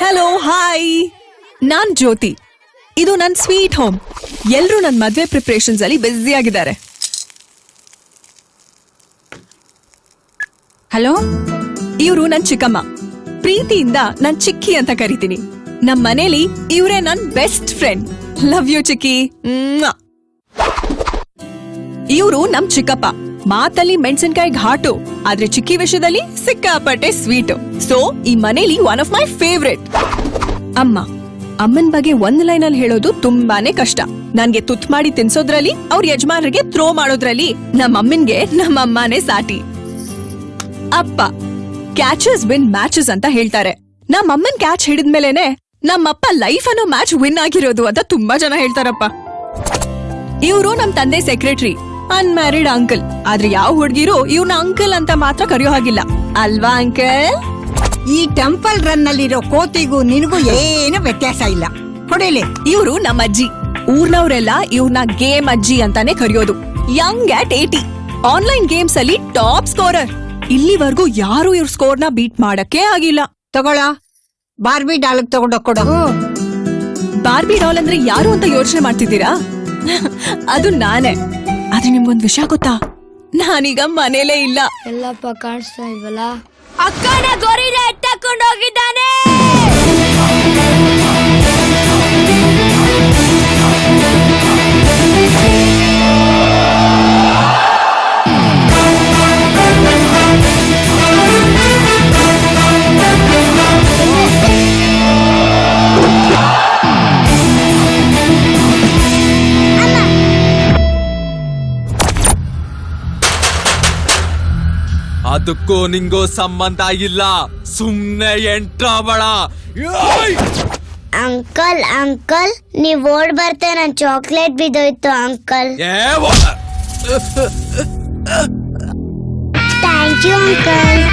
Hello hi, ನಾನ್ ಜ್ಯೋತಿ. ಇದು ನನ್ sweet home. ಎಲ್ರೂ ನನ್ ಮದ್ವೆ ಪ್ರಿಪರೇಷನ್ಸ್ ಅಲ್ಲಿ ಬ್ಯುಸಿ ಆಗಿದ್ದಾರೆ. ಹಲೋ, ಇವ್ರು ನನ್ ಚಿಕ್ಕಮ್ಮ. ಪ್ರೀತಿಯಿಂದ ನನ್ ಚಿಕ್ಕಿ ಅಂತ ಕರಿತೀನಿ. ನಮ್ ಮನೇಲಿ ಇವ್ರೇ ನನ್ ಬೆಸ್ಟ್ ಫ್ರೆಂಡ್. ಲವ್ ಯು ಚಿಕ್ಕಿ. ಇವ್ರು ನಮ್ ಚಿಕ್ಕಪ್ಪ. ಮಾತಲ್ಲಿ ಮೆಣಸಿನ್ಕಾಯಿ ಘಾಟು, ಆದ್ರೆ ಚಿಕ್ಕಿ ವಿಷಯದಲ್ಲಿ ಸಿಕ್ಕಾಪಟ್ಟೆ ಸ್ವೀಟ್. ಸೊ ಈ ಮನೇಲಿ ಒನ್ ಆಫ್ ಮೈ ಫೇವ್ರೆಟ್. ಅಮ್ಮನ್ ಬಗ್ಗೆ ಒಂದ್ ಲೈನ್ ಅಲ್ಲಿ ಹೇಳೋದು ತುಂಬಾನೇ ಕಷ್ಟ. ನನ್ಗೆ ತುತ್ ಮಾಡಿ ತಿನ್ಸೋದ್ರಲ್ಲಿ, ಅವ್ರ ಯಜಮಾನರಿಗೆ ಥ್ರೋ ಮಾಡೋದ್ರಲ್ಲಿ ನಮ್ಮಮ್ಮನ್ಗೆ ನಮ್ಮಮ್ಮನೇ ಸಾಟಿ. ಅಪ್ಪ ಕ್ಯಾಚಸ್ ವಿನ್ ಮ್ಯಾಚಸ್ ಅಂತ ಹೇಳ್ತಾರೆ. ನಮ್ಮಮ್ಮನ್ ಕ್ಯಾಚ್ ಹಿಡಿದ್ಮೇಲೆನೆ ನಮ್ಮಪ್ಪ ಲೈಫ್ ಅನ್ನೋ ಮ್ಯಾಚ್ ವಿನ್ ಆಗಿರೋದು ಅಂತ ತುಂಬಾ ಜನ ಹೇಳ್ತಾರಪ್ಪ. ಇವ್ರು ನಮ್ ತಂದೆ ಸೆಕ್ರೆಟರಿ, ಅನ್ಮ್ಯಾರಿಡ್ ಅಂಕಲ್. ಆದ್ರೆ ಯಾವ ಹುಡ್ಗಿರು ಇವ್ನ ಅಂಕಲ್ ಅಂತ ಮಾತ್ರ ಕರೆಯೋ ಹಾಗಿಲ್ಲ ಅಲ್ವಾ ಅಂಕಲ್? ಈ ಟೆಂಪಲ್ ರನ್ ನಲ್ಲಿರೋ ಕೋತಿಗೂ ನಿನಗೂ ಏನು ವ್ಯತ್ಯಾಸ ಇಲ್ಲ. ಕೊಡೇಲಿ. ಇವ್ರು ನಮ್ಮ ಅಜ್ಜಿ. ಊರ್ನವ್ರೆಲ್ಲ ಇವ್ರನ್ನ ಗೇಮ್ ಅಜ್ಜಿ ಅಂತಾನೆ ಕರೆಯೋದು. Young at 80. ಆನ್ಲೈನ್ ಗೇಮ್ಸ್ ಅಲ್ಲಿ ಟಾಪ್ ಸ್ಕೋರರ್. ಇಲ್ಲಿವರೆಗೂ ಯಾರು ಇವ್ರ ಸ್ಕೋರ್ ನ ಬೀಟ್ ಮಾಡಕ್ಕೆ ಆಗಿಲ್ಲ. ತಗೊಳ, ಬಾರ್ಬಿ ಡಾಲ್ ತಗೊಂಡೋಗ್ ಕೊಡು. ಬಾರ್ಬಿ ಡಾಲ್ ಅಂದ್ರೆ ಯಾರು ಅಂತ ಯೋಚನೆ ಮಾಡ್ತಿದ್ದೀರಾ? ಅದು ನಾನೇ. ಆದ್ರೆ ನಿಮ್ಗೊಂದ್ ವಿಷಯ ಗೊತ್ತಾ? ನಾನೀಗ ಮನೇಲೇ ಇಲ್ಲ. ಎಲ್ಲಪ್ಪ ಕಾಣಿಸ್ತಾ ಇಲ್ವಲ್ಲ? ಅಕ್ಕನ ಗೊರಿಲ್ಲ ಎತ್ತಕೊಂಡು ಹೋಗಿದ್ದಾನೆ. ಅದಕ್ಕೂ ನಿಂಗೋ ಸಂಬಂಧ ಇಲ್ಲ. ಸುಮ್ನೆ ಎಂಟ್ರಬಳ. ಅಂಕಲ್ ಅಂಕಲ್, ನೀವ್ ಓಡ್ ಬರ್ತೆ ನನ್ ಚಾಕ್ಲೇಟ್ ಬಿದ್ದೋಯ್ತು ಅಂಕಲ್. Thank you uncle.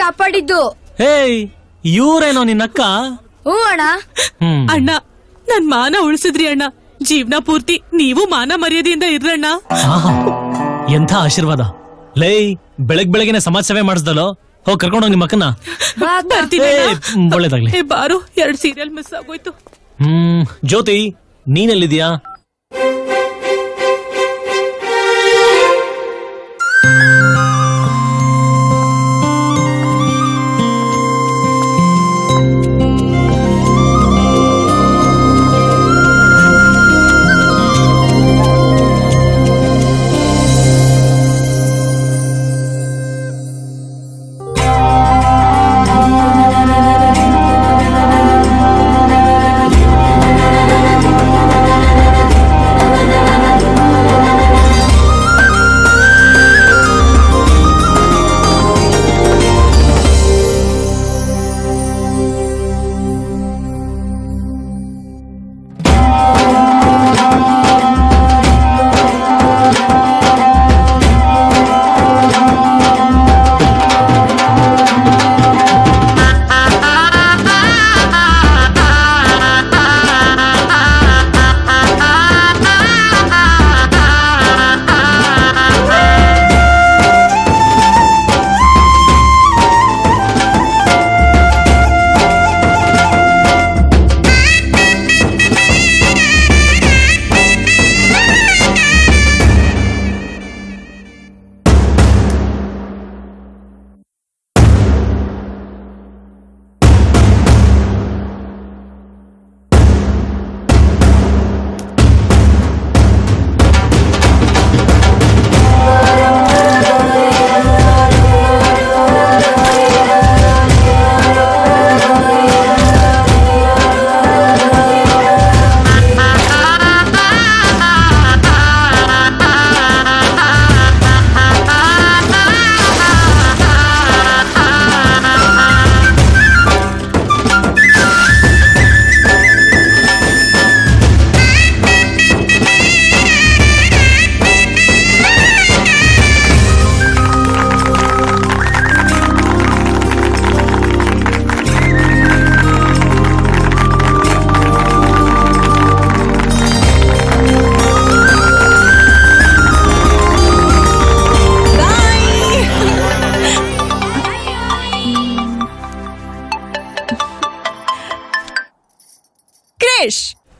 ಕಾಪಾಡಿದ್ದು. ಹೇಯ್, ಇವ್ರೇನೋ ನಿನ್ನಕ್ಕ? ಹ್ಞೂ ಅಣ್ಣ. ಅಣ್ಣ, ನನ್ ಮಾನ ಉಳಿಸಿದ್ರಿ ಅಣ್ಣ. ಜೀವನ ಪೂರ್ತಿ ನೀವು ಮಾನ ಮರ್ಯಾದೆಯಿಂದ ಇರ್ರಣ್ಣ. ಎಂಥ ಆಶೀರ್ವಾದ. ಲೈ, ಬೆಳಗ್ಗೆನೆ ಸಮಾಜ ಸೇವೆ ಮಾಡಿಸ್ದಲ್ಲೋ. ಹೋಗ್ ಕರ್ಕೊಂಡೋಗಿ ನಿಮ್ಮ ಅಕ್ಕನ. ಒಳ್ಳೇದಾಗ್ಲಿ. ಬಾರು, 2 ಸೀರಿಯಲ್ ಮಿಸ್ ಆಗೋಯ್ತು. ಜ್ಯೋತಿ, ನೀನೆಲ್ಲಿದ್ಯಾ?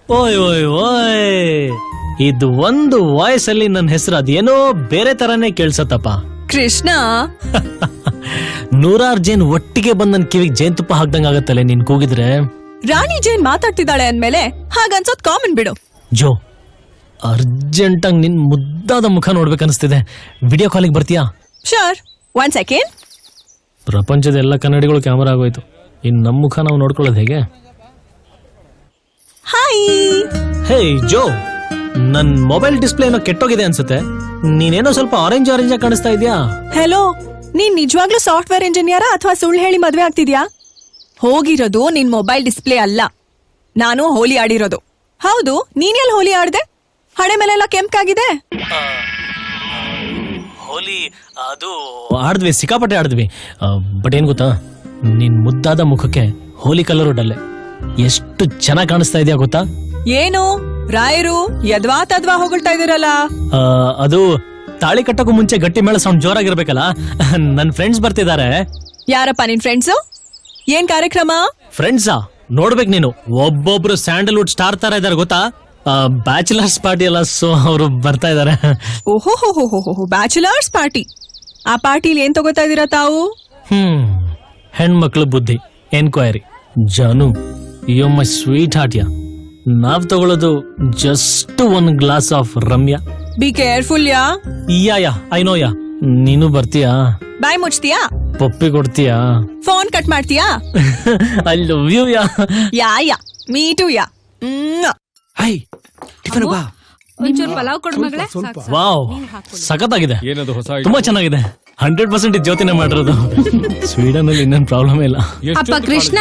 ಓಯ್ ಓಯ್ ಓಯ್, ಇದು ಒಂದು ವಾಯ್ಸ್ ಅಲ್ಲಿ ನನ್ನ ಹೆಸರು ಅದೇನೋ ಬೇರೆ ತರಾನೇ ಕೇಳ್ಸತ್ತಪ್ಪ. ಕೃಷ್ಣ, ನೂರಾರು ಜೇನ್ ಒಟ್ಟಿಗೆ ಬಂದ್ ನನ್ ಕಿವಿಗೆ ಜೇನ್ತುಪ್ಪ ಹಾಕ್ದಂಗ ಆಗತ್ತಲ್ಲ ನೀನ್ ಕೂಗಿದ್ರೆ. ರಾಣಿ ಜೈನ್ ಮಾತಾಡ್ತಿದ್ದಾಳೆ ಅಂದ್ಮೇಲೆ ಹಾಗನ್ಸೋದ್ ಕಾಮನ್ ಬಿಡು. ಜೋ, ಅರ್ಜೆಂಟ್ ಆಗಿ ನಿನ್ ಮುದ್ದಾದ ಮುಖ ನೋಡ್ಬೇಕನ್ನಿಸ್ತಿದೆ. ವಿಡಿಯೋ ಕಾಲಿಗೆ ಬರ್ತೀಯಾ? Sure, 1 second. ಪ್ರಪಂಚದ ಎಲ್ಲ ಕನ್ನಡಿಗಳು ಕ್ಯಾಮರಾ ಆಗೋಯ್ತು, ಇನ್ ನಮ್ ಮುಖ ನಾವು ನೋಡ್ಕೊಳ್ಳೋದು ಹೇಗೆ? ಹಾಯ್. ಹೇ ಜೋ, ನನ್ ಮೊಬೈಲ್ ಡಿಸ್ಪ್ಲೇ ಏನೋ ಕೆಟ್ಟೋಗಿದೆ ಅನ್ಸುತ್ತೆ. ನೀನೇನೋ ಸ್ವಲ್ಪ ಆರೆಂಜ್ ಆಗಿ ಕಾಣಿಸ್ತಾ ಇದೆಯಾ? ಹೆಲೋ, ನೀನ್ ನಿಜವಾಗ್ಲೂ ಸಾಫ್ಟ್ವೇರ್ ಇಂಜಿನಿಯರಾ ಅಥವಾ ಸುಳ್ಳು ಹೇಳಿ ಮದ್ವೆ ಆಗ್ತಿದ್ಯಾ? ಹೋಗಿರೋದು ನಿನ್ ಮೊಬೈಲ್ ಡಿಸ್ಪ್ಲೇ ಅಲ್ಲ, ನಾನು ಹೋಲಿ ಆಡಿರೋದು. ಹೌದು, ನೀನೆಲ್ಲಿ ಹೋಲಿ ಆಡ್ದೆ? ಹಣೆ ಮೇಲೆಲ್ಲ ಕೆಂಪಾಗಿದೆ. ಹೋಲಿ ಅದು ಆಡಿದ್ವಿ, ಸಿಕ್ಕಾಪಟ್ಟೆ ಆಡಿದ್ವಿ. ಬಟ್ ಏನ್ ಗೊತ್ತಾ, ನಿನ್ ಮುದ್ದಾದ ಮುಖಕ್ಕೆ ಹೋಲಿ ಕಲರು ಡಲ್ಲೆ. ಎಷ್ಟು ಚೆನ್ನಾಗಿ ಕಾಣಿಸ್ತಾ ಇದೆಯಾ ಗೊತ್ತಾ? ಏನು ರಾಯರು ಯದ್ವಾ ತದ್ವಾ ಹೊಗಳ್ತಾ ಇದೀರಲ್ಲ? ಅದು ತಾಳಿ ಕಟ್ಟಕ್ಕೂ ಮುಂಚೆ ಗಟ್ಟಿ ಮೇಳ ಸೌಂಡ್ ಜೋರಾಗಿರ್ಬೇಕಲ್ಲ. ನನ್ ಫ್ರೆಂಡ್ಸ್ ಬರ್ತಿದ್ದಾರೆ. ಯಾರಪ್ಪ ನಿನ್ ಫ್ರೆಂಡ್ಸು? ಏನ್ ಕಾರ್ಯಕ್ರಮ? ಫ್ರೆಂಡ್ಸಾ? ನೋಡ್ಬೇಕು ನೀನು, ಒಬ್ಬೊಬ್ರು ಸ್ಯಾಂಡಲ್ವುಡ್ ಸ್ಟಾರ್ ತರ ಇದಾರೆ ಗೊತ್ತಾ. ಬ್ಯಾಚುಲರ್ಸ್ ಪಾರ್ಟಿ ಅಲ್ಲ, ಸೊ ಅವರು ಬರ್ತಾ ಇದಾರೆ. ಓಹೋ, ಬ್ಯಾಚುಲರ್ಸ್ ಪಾರ್ಟಿ. ಆ ಪಾರ್ಟಿಲಿ ಏನ್ ತಗೋತಾ ಇದೀರಾ ತಾವು? ಹೆಣ್ಮಕ್ಳು ಬುದ್ಧಿ enquiry. Jaanu, you my sweetheart yeah. ನಾವ್ ತಗೊಳ್ಳೋದು just 1 glass of Ramya. Be careful yeah. Yeah I know yeah. ನೀನು ಬರ್ತೀಯಾ? ಬಾಯ್ ಮುಚ್ತೀಯಾ? ಪಪ್ಪಿ ಕೊಡ್ತೀಯಾ? ಫೋನ್ ಕಟ್ ಮಾಡ್ತೀಯಾ? I love you yeah. Yeah me too yeah. Hi, tiffin ಬಾ. ಒಂಚೂರು ಪಲಾವ್ ಕೊಡು ಮಗಳೇ. ವಾವ್, ಸಖತ್ತಾಗಿದೆ, ಏನದು ಹೊಸ ತುಂಬಾ ಚೆನ್ನಾಗಿದೆ. 100% ಇದು ಜ್ಯೋತಿನೇ ಮಾಡಿರೋದು. ಸ್ವೀಡನ್ ಅಲ್ಲಿ ಇನ್ನೇನ್ ಪ್ರಾಬ್ಲಮ್ ಇಲ್ಲ. ಅಪ್ಪ ಕೃಷ್ಣ,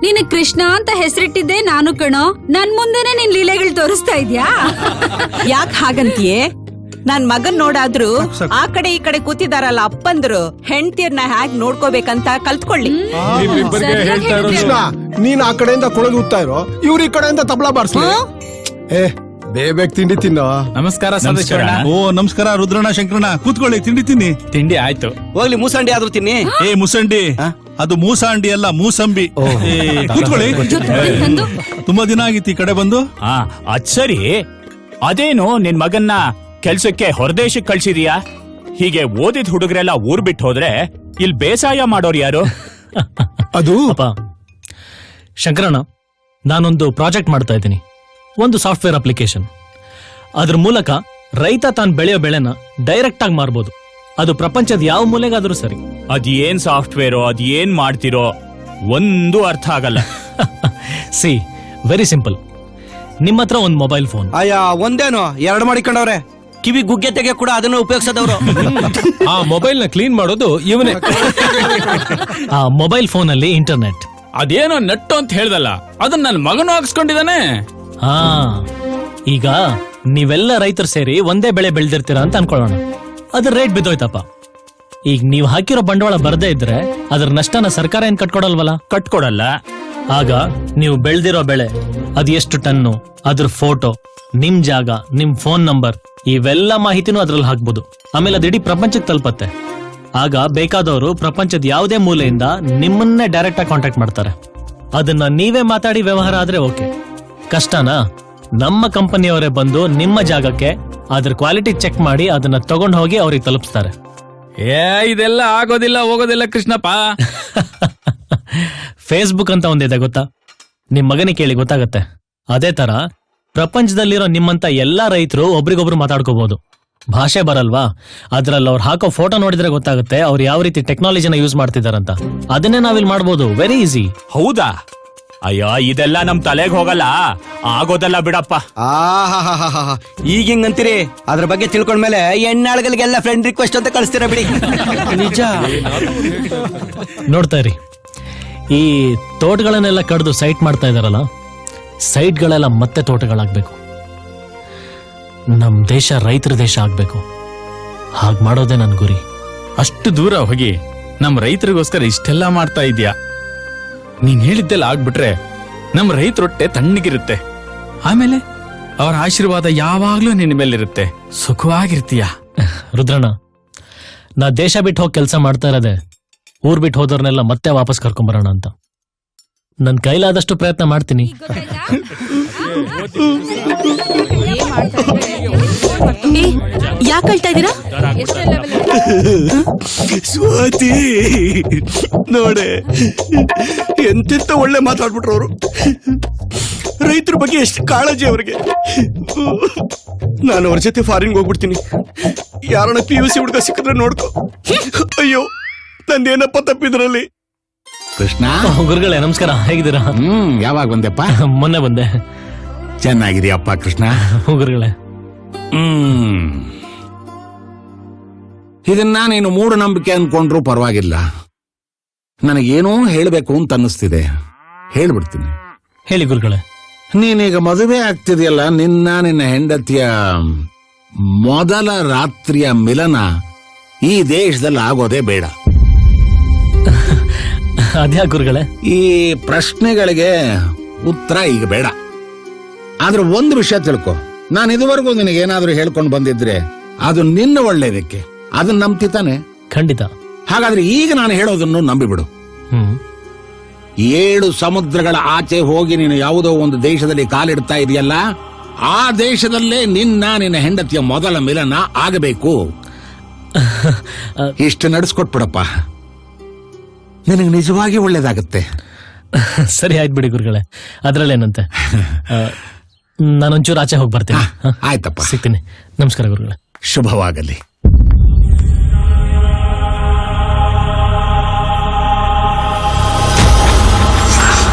ನೀನು ಕೃಷ್ಣ ಅಂತ ಹೆಸರಿಟ್ಟಿದ್ದೆ ನಾನು ಕಣೋ. ನನ್ ಮುಂದೆನೆ ನಿನ್ ಲೀಲೆಗಳು ತೋರಿಸ್ತಾ ಇದ್ಯಾ? ಯಾಕೆ ಹಾಗಂತೀಯೇ? ನನ್ ಮಗನ್ ನೋಡಾದ್ರು ಆ ಕಡೆ ಈ ಕಡೆ ಕೂತಿದಾರಲ್ಲ ಅಪ್ಪಂದ್ರು ಹೆಂಡತಿಯರ್ನ ಹ್ಯಾಗ್ ನೋಡ್ಕೋಬೇಕಂತ ಕಲ್ತ್ಕೊಳ್ಳಿ. ಕೃಷ್ಣ, ನೀನ್ ಆ ಕಡೆಯಿಂದ ಕೊಳಲು ಊದ್ತಾ ಇರೋ, ಇವ್ರ ಈ ಕಡೆಯಿಂದ ತಬಲಾ ಬಾರ್ಸ್ಲಿ. ಏ, ಬೇಗ ತಿಂಡಿ ತಿನ್ನೋ. ನಮಸ್ಕಾರ ಸದಸ್ಯರಣ್ಣ. ಓ ನಮಸ್ಕಾರ ರುದ್ರಣ್ಣ, ಶಂಕರಣ್ಣ, ಕೂತ್ಕೊಳ್ಳಿ, ತಿಂಡಿ ತಿನ್ನಿ. ತಿಂಡಿ ಆಯ್ತು. ಹೋಗ್ಲಿ, ಮೂಸಂಡಿ ಆದ್ರೂ ತಿನ್ನಿ. ಏ ಮುಸಂಡಿ, ಅದು ಮೂಸಾಂಡಿ ಅಲ್ಲ, ಮೂಸಂಬಿ. ಏ, ಕೂತ್ಕೊಳ್ಳಿ. ತುಂಬಾ ದಿನ ಆಗಿತ್ತು ಈ ಕಡೆ ಬಂದು. ಅದ್ ಸರಿ, ಅದೇನು ನಿನ್ ಮಗನ್ನ ಕೆಲ್ಸಕ್ಕೆ ಹೊರದೇಶಕ್ಕೆ ಕಳ್ಸಿದೀಯಾ? ಹೀಗೆ ಓದಿದ ಹುಡುಗರೆಲ್ಲ ಊರ್ ಬಿಟ್ಟು ಹೋದ್ರೆ ಇಲ್ಲಿ ಬೇಸಾಯ ಮಾಡೋರು ಯಾರು? ಅದು ಅಪ್ಪ ಶಂಕರಣ್ಣ, ನಾನೊಂದು ಪ್ರಾಜೆಕ್ಟ್ ಮಾಡ್ತಾ ಇದ್ದೀನಿ, ಒಂದು ಸಾಫ್ಟ್ವೇರ್ ಅಪ್ಲಿಕೇಶನ್. ಅದ್ರ ಮೂಲಕ ರೈತ ತಾನು ಬೆಳೆಯೋ ಬೆಳೆನ ಡೈರೆಕ್ಟ್ ಆಗಿ ಮಾರ್ಬೋದು. ಅದು ಪ್ರಪಂಚದ ಯಾವ ಮೂಲೆಗಾದ್ರೂ ಸರಿ. ಅದೇನ್ ಸಾಫ್ಟ್ವೇರೋ, ಅದೇನ್ ಮಾಡ್ತಿರೋ ಒಂದು ಅರ್ಥ ಆಗಲ್ಲ. C, very simple. ನಿಮ್ಮ ಹತ್ರ ಒಂದು ಮೊಬೈಲ್ ಫೋನ್. ಅಯ್ಯ, ಒಂದೇನು 2 ಮಾಡಿಕೊಂಡವ್ರೆ. ಕಿವಿ ಗುಗ್ಗೆ ತೆಗೆ ಕೂಡ ಅದನ್ನ ಉಪಯೋಗಿಸದವ್ರು. ಆ ಮೊಬೈಲ್ ನ ಕ್ಲೀನ್ ಮಾಡೋದು ಇವನೇ. ಆ ಮೊಬೈಲ್ ಫೋನ್ ಅಲ್ಲಿ ಇಂಟರ್ನೆಟ್. ಅದೇನೋ ನೆಟ್ಟು ಅಂತ ಹೇಳ್ದಲ್ಲ, ಅದನ್ನ ನನ್ನ ಮಗನು ಹಾಕ್ಸ್ಕೊಂಡಿದ್ದಾನೆ. ಹಾ, ಈಗ ನೀವೆಲ್ಲ ರೈತರು ಸೇರಿ ಒಂದೇ ಬೆಳೆ ಬೆಳೆದಿರ್ತೀರಾ ಅಂತ ಅನ್ಕೊಳ್ಳೋಣ. ಅದ್ರ ರೇಟ್ ಬಿದ್ದೋಯ್ತಪ್ಪ. ಈಗ ನೀವ್ ಹಾಕಿರೋ ಬಂಡವಾಳ ಬರದೇ ಇದ್ರೆ ಅದ್ರ ನಷ್ಟನ ಸರ್ಕಾರ ಏನ್ ಕಟ್ಕೊಡಲ್ವಲ್ಲ? ಕಟ್ಕೊಡಲ್ಲ. ಆಗ ನೀವು ಬೆಳ್ದಿರೋ ಬೆಳೆ, ಅದು ಎಷ್ಟು ಟನ್ನು, ಅದ್ರ ಫೋಟೋ, ನಿಮ್ ಜಾಗ, ನಿಮ್ ಫೋನ್ ನಂಬರ್, ಇವೆಲ್ಲ ಮಾಹಿತಿನೂ ಅದ್ರಲ್ಲಿ ಹಾಕ್ಬೋದು. ಆಮೇಲೆ ಅದು ಇಡೀ ಪ್ರಪಂಚಕ್ಕೆ ತಲುಪತ್ತೆ. ಆಗ ಬೇಕಾದವರು ಪ್ರಪಂಚದ ಯಾವುದೇ ಮೂಲೆಯಿಂದ ನಿಮ್ಮನ್ನೇ ಡೈರೆಕ್ಟ್ ಆಗಿ ಕಾಂಟ್ಯಾಕ್ಟ್ ಮಾಡ್ತಾರೆ. ಅದನ್ನ ನೀವೇ ಮಾತಾಡಿ ವ್ಯವಹಾರ ಆದ್ರೆ ಓಕೆ. ಕಷ್ಟನಾ? ನಮ್ಮ ಕಂಪನಿಯವರೇ ಬಂದು ನಿಮ್ಮ ಜಾಗಕ್ಕೆ ಅದ್ರ ಕ್ವಾಲಿಟಿ ಚೆಕ್ ಮಾಡಿ ಅದನ್ನ ತಗೊಂಡು ಹೋಗಿ ಅವ್ರಿಗೆ ತಲುಪಿಸ್ತಾರೆ. ಇದೆಲ್ಲ ಆಗೋದಿಲ್ಲ ಹೋಗೋದಿಲ್ಲ ಕೃಷ್ಣಪ್ಪ. ಫೇಸ್ಬುಕ್ ಅಂತ ಒಂದಿದೆ ಗೊತ್ತಾ? ನಿಮ್ ಮಗನಿಗೆ ಕೇಳಿ ಗೊತ್ತಾಗತ್ತೆ. ಅದೇ ತರ ಪ್ರಪಂಚದಲ್ಲಿರೋ ನಿಮ್ಮಂತ ಎಲ್ಲಾ ರೈತರು ಒಬ್ರಿಗೊಬ್ರು ಮಾತಾಡ್ಕೋಬಹುದು. ಭಾಷೆ ಬರಲ್ವಾ? ಅದ್ರಲ್ಲಿ ಅವ್ರು ಹಾಕೋ ಫೋಟೋ ನೋಡಿದ್ರೆ ಗೊತ್ತಾಗುತ್ತೆ ಅವ್ರು ಯಾವ ರೀತಿ ಟೆಕ್ನಾಲಜಿನ ಯೂಸ್ ಮಾಡ್ತಿದಾರಂತ. ಅದನ್ನೇ ನಾವಿಲ್ಲಿ ಮಾಡ್ಬೋದು, ವೆರಿ ಈಸಿ. ಹೌದಾ? ಅಯ್ಯೋ, ಇದೆಲ್ಲ ನಮ್ ತಲೆಗೆ ಹೋಗಲ್ಲ, ಆಗೋದಲ್ಲ ಬಿಡಪ್ಪ. ಈಗ ಹಿಂಗಂತೀರಿ, ಅದ್ರ ಬಗ್ಗೆ ತಿಳ್ಕೊಂಡ್ಮೇಲೆ ಹೆಣ್ಣಾಳ್ಗಳಿಗೆಲ್ಲ ಫ್ರೆಂಡ್ ರಿಕ್ವೆಸ್ಟ್ ಅಂತ ಕಳಿಸ್ತೀರ ಬಿಡಿ. ನಿಜ. ನೋಡ್ತಾ ಇರಿ, ಈ ತೋಟಗಳನ್ನೆಲ್ಲ ಕಡ್ದು ಸೈಟ್ ಮಾಡ್ತಾ ಇದಾರಲ್ಲ, ಸೈಟ್ಗಳೆಲ್ಲ ಮತ್ತೆ ತೋಟಗಳಾಗ್ಬೇಕು. ನಮ್ ದೇಶ ರೈತರ ದೇಶ ಆಗ್ಬೇಕು. ಹಾಗ್ ಮಾಡೋದೇ ನನ್ ಗುರಿ. ಅಷ್ಟು ದೂರ ಹೋಗಿ ನಮ್ ರೈತರಿಗೋಸ್ಕರ ಇಷ್ಟೆಲ್ಲ ಮಾಡ್ತಾ ಇದ್ಯಾ? ನೀನ್ ಹೇಳಿದ್ದೆಲ್ಲ ಆಗ್ಬಿಟ್ರೆ ನಮ್ ರೈತರೊಟ್ಟೆ ತಣ್ಣಗಿರುತ್ತೆ. ಆಮೇಲೆ ಅವರ ಆಶೀರ್ವಾದ ಯಾವಾಗ್ಲೂ ನಿನ್ನ ಮೇಲಿರುತ್ತೆ, ಸುಖವಾಗಿರ್ತೀಯ. ರುದ್ರಣ್ಣ, ನಾ ದೇಶ ಬಿಟ್ಟು ಹೋಗಿ ಕೆಲಸ ಮಾಡ್ತಾ ಇರೋದೆ ಊರ್ ಬಿಟ್ಟು ಹೋದವ್ರನ್ನೆಲ್ಲ ಮತ್ತೆ ವಾಪಸ್ ಕರ್ಕೊಂಬರೋಣ ಅಂತ. ನನ್ ಕೈಲಾದಷ್ಟು ಪ್ರಯತ್ನ ಮಾಡ್ತೀನಿ. ಯಾಕೆ ಅಳ್ತಾ ಇದ್ದೀರಾ? ಸ್ವಾತಿ ನೋಡೆ ಎಂತೆಂತ ಒಳ್ಳೆ ಮಾತಾಡ್ಬಿಟ್ರು ಅವರು. ರೈತರ ಬಗ್ಗೆ ಎಷ್ಟು ಕಾಳಜಿ ಅವ್ರಿಗೆ. ನಾನು ಅವ್ರ ಜೊತೆ ಫಾರಿನ್ಗೆ ಹೋಗ್ಬಿಡ್ತೀನಿ. ಯಾರನ್ನ PUC ಹುಡುಗ ಸಿಕ್ಕಿದ್ರೆ ನೋಡ್ಕೊ. ಅಯ್ಯೋ ನಂದೇನಪ್ಪ ತಪ್ಪಿದ್ರಲ್ಲಿ. ಕೃಷ್ಣ, ಗುರುಗಳೇ ನಮಸ್ಕಾರ, ಹೇಗಿದ್ದೀರಾ? ಯಾವಾಗ ಬಂದೆಪ್ಪ? ಮೊನ್ನೆ ಬಂದೆ. ಚೆನ್ನಾಗಿದೆಯಪ್ಪ ಕೃಷ್ಣ. ಗುರುಗಳೇ, ಇದನ್ನ ನೀನು ಮೂಢನಂಬಿಕೆ ಅನ್ಕೊಂಡ್ರು ಪರವಾಗಿಲ್ಲ. ನನಗೇನೋ ಹೇಳ್ಬೇಕು ಅಂತ ಅನ್ನಿಸ್ತಿದೆ, ಹೇಳ್ಬಿಡ್ತೀನಿ. ಹೇಳಿ ಗುರುಗಳೇ. ನೀನೀಗ ಮದುವೆ ಆಗ್ತಿದೆಯಲ್ಲ, ನಿನ್ನ ಹೆಂಡತಿಯ ಮೊದಲ ರಾತ್ರಿಯ ಮಿಲನ ಈ ದೇಶದಲ್ಲಿ ಆಗೋದೇ ಬೇಡ. ಅದ್ಯಾ ಗುರುಗಳೇ? ಈ ಪ್ರಶ್ನೆಗಳಿಗೆ ಉತ್ತರ ಈಗ ಬೇಡ. ಆದ್ರೆ ಒಂದು ವಿಷಯ ತಿಳ್ಕೊ, ನಾನು ಇದುವರೆಗೂ ನಿನಗೇನಾದ್ರೂ ಹೇಳ್ಕೊಂಡು ಬಂದಿದ್ರೆ ಅದು ನಿನ್ನ ಒಳ್ಳೇದಕ್ಕೆ. ಅದನ್ನ ನಂಬ್ತಿತಾನೆ? ಖಂಡಿತ. ಹಾಗಾದ್ರೆ ಈಗ ನಾನು ಹೇಳೋದನ್ನು ನಂಬಿಬಿಡು. 7 ಸಮುದ್ರಗಳ ಆಚೆ ಹೋಗಿ ನೀನು ಯಾವುದೋ ಒಂದು ದೇಶದಲ್ಲಿ ಕಾಲಿಡ್ತಾ ಇದೆಯಲ್ಲ, ಆ ದೇಶದಲ್ಲೇ ನಿನ್ನ ಹೆಂಡತಿಯ ಮೊದಲ ಮಿಲನ ಆಗಬೇಕು. ಇಷ್ಟು ನಡೆಸ್ಕೊಟ್ಬಿಡಪ್ಪ, ನಿನಗೆ ನಿಜವಾಗಿ ಒಳ್ಳೇದಾಗತ್ತೆ. ಸರಿ ಆಯ್ತು ಬಿಡಿ ಗುರುಗಳೇ, ಅದ್ರಲ್ಲೇನಂತೆ. ನಾನೊಂಚೂರು ಆಚೆ ಹೋಗಿ ಬರ್ತೀನಿ. ಆಯ್ತಪ್ಪ, ಸಿಗ್ತೀನಿ. ನಮಸ್ಕಾರ ಗುರುಗಳೇ. ಶುಭವಾಗಲಿ.